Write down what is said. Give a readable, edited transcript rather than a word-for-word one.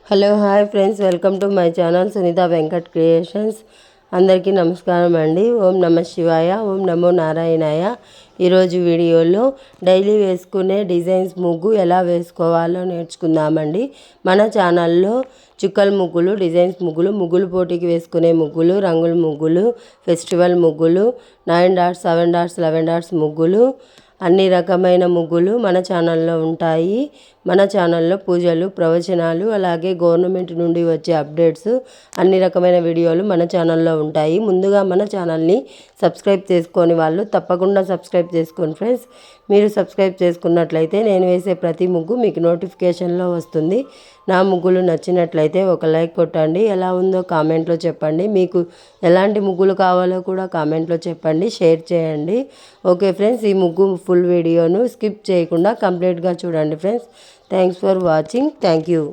Hello hi friends, welcome to my channel Sunitha Venkat creations. అందరికీ నమస్కారం అండి. ఓం నమ శివాయ, ఓం నమో నారాయణాయ. ఈరోజు వీడియోలో డైలీ వేసుకునే డిజైన్స్ ముగ్గు ఎలా వేసుకోవాలో నేర్చుకుందామండి. మన ఛానల్లో చుక్కల ముగ్గులు, డిజైన్స్ ముగ్గులు, ముగ్గులు పోటీకి వేసుకునే ముగ్గులు, రంగుల ముగ్గులు, ఫెస్టివల్ ముగ్గులు, 9 డాట్స్, 7 డాట్స్, 11 డాట్స్ ముగ్గులు, అన్ని రకమైన ముగ్గులు మన ఛానల్లో ఉంటాయి. మన ఛానల్లో పూజలు, ప్రవచనాలు, అలాగే గవర్నమెంట్ నుండి వచ్చే అప్డేట్స్, అన్ని రకమైన వీడియోలు మన ఛానల్లో ఉంటాయి. ముందుగా మన ఛానల్ని సబ్స్క్రైబ్ చేసుకొని వాళ్ళు తప్పకుండా సబ్స్క్రైబ్ చేసుకోండి ఫ్రెండ్స్. మీరు సబ్స్క్రైబ్ చేసుకున్నట్లయితే నేను వేసే ప్రతి ముగ్గు మీకు నోటిఫికేషన్లో వస్తుంది. నా ముగ్గులు నచ్చినట్లయితే ఒక లైక్ కొట్టండి. ఎలా ఉందో కామెంట్లో చెప్పండి. మీకు ఎలాంటి ముగ్గులు కావాలో కూడా కామెంట్లో చెప్పండి, షేర్ చేయండి. ఓకే ఫ్రెండ్స్, ఈ ముగ్గు ఫుల్ వీడియోను స్కిప్ చేయకుండా కంప్లీట్గా చూడండి friends. Thanks for watching. Thank you.